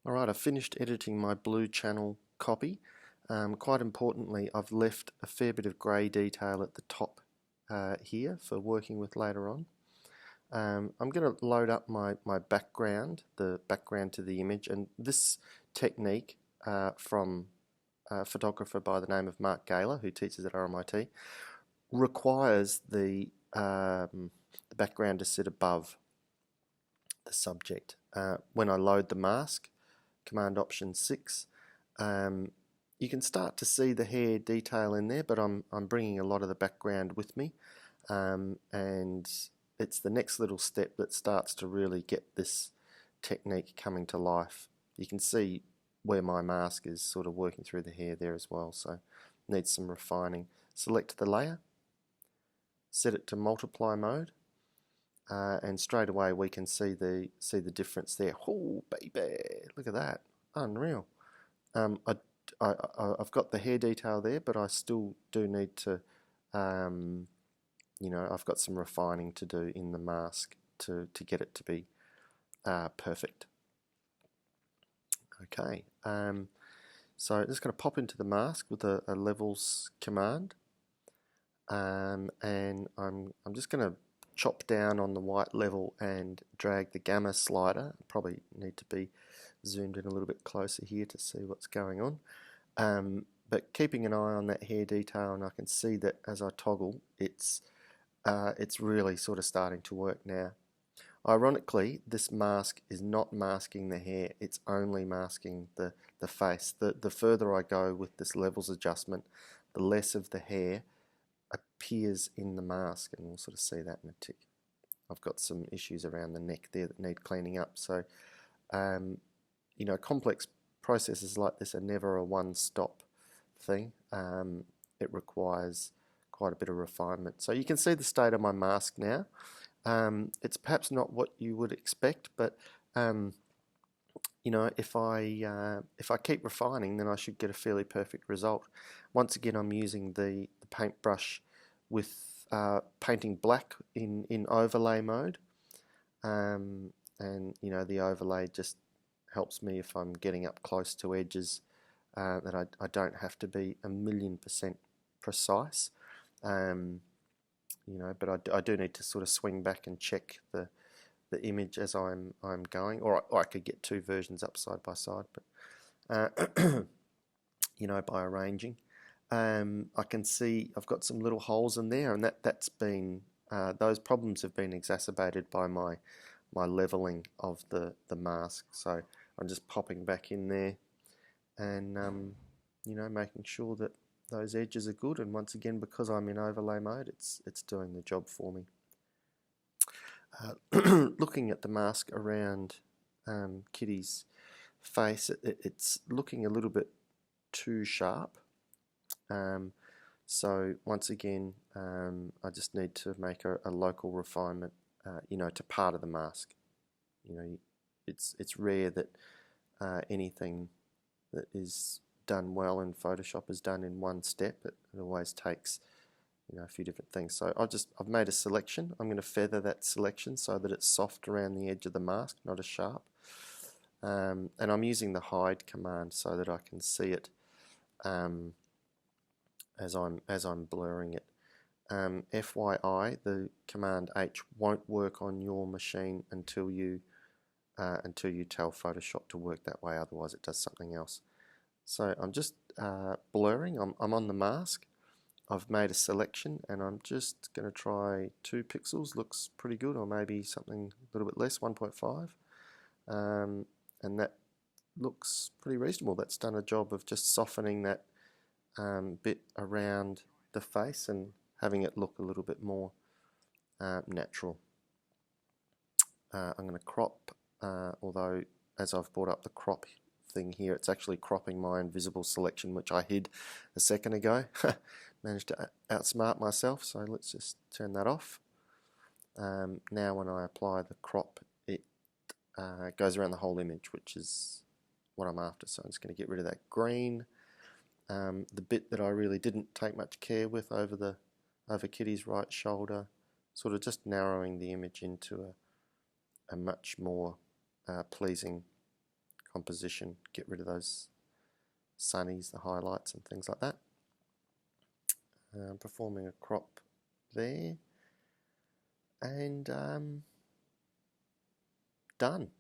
Alright, I've finished editing my blue channel copy. Quite importantly, I've left a fair bit of grey detail at the top here for working with later on. I'm going to load up my background, the background to the image, and this technique from a photographer by the name of Mark Gaylor, who teaches at RMIT, requires the background to sit above the subject. When I load the mask, Command Option 6, you can start to see the hair detail in there, but I'm bringing a lot of the background with me, and it's the next little step that starts to really get this technique coming to life. You can see where my mask is sort of working through the hair there as well, so needs some refining. Select the layer, set it to multiply mode, and straight away we can see the difference there. Oh baby, look at that, unreal. I've got the hair detail there, but I still do need to, I've got some refining to do in the mask to get it to be perfect. Okay, so I'm just going to pop into the mask with a levels command, and I'm just going to chop down on the white level and drag the gamma slider. Probably need to be zoomed in a little bit closer here to see what's going on. But keeping an eye on that hair detail, and I can see that as I toggle, it's really sort of starting to work now. Ironically, this mask is not masking the hair, it's only masking the face. The further I go with this levels adjustment, the less of the hair appears in the mask, and we'll sort of see that in a tick. I've got some issues around the neck there that need cleaning up, so complex processes like this are never a one-stop thing. It requires quite a bit of refinement. So you can see the state of my mask now. It's perhaps not what you would expect, but if I keep refining, then I should get a fairly perfect result. Once again, I'm using the paintbrush with painting black in overlay mode, and the overlay just helps me if I'm getting up close to edges, that I don't have to be 1,000,000% precise. But I do need to sort of swing back and check the image as I'm going, or I could get two versions up side by side, but by arranging. I can see I've got some little holes in there, and that's been those problems have been exacerbated by my leveling of the mask. So I'm just popping back in there and making sure that those edges are good, and once again, because I'm in overlay mode, it's doing the job for me. Looking at the mask around Kitty's face, it's looking a little bit too sharp. So once again, I just need to make a local refinement, to part of the mask. It's rare that anything that is done well in Photoshop is done in one step. It always takes a few different things. So I've made a selection. I'm going to feather that selection so that it's soft around the edge of the mask, not as sharp. And I'm using the hide command so that I can see it as I'm blurring it. FYI, the command H won't work on your machine until you tell Photoshop to work that way. Otherwise, it does something else. So I'm just blurring. I'm on the mask. I've made a selection, and I'm just going to try 2 pixels. Looks pretty good, or maybe something a little bit less, 1.5. And that looks pretty reasonable. That's done a job of just softening that bit around the face and having it look a little bit more natural. I'm going to crop, although as I've brought up the crop thing here, it's actually cropping my invisible selection, which I hid a second ago. Managed to outsmart myself, so let's just turn that off. Now when I apply the crop, it goes around the whole image, which is what I'm after. So I'm just going to get rid of that green. The bit that I really didn't take much care with over Kitty's right shoulder, sort of just narrowing the image into a much more pleasing composition, get rid of those sunnies, the highlights and things like that. Performing a crop there, and done.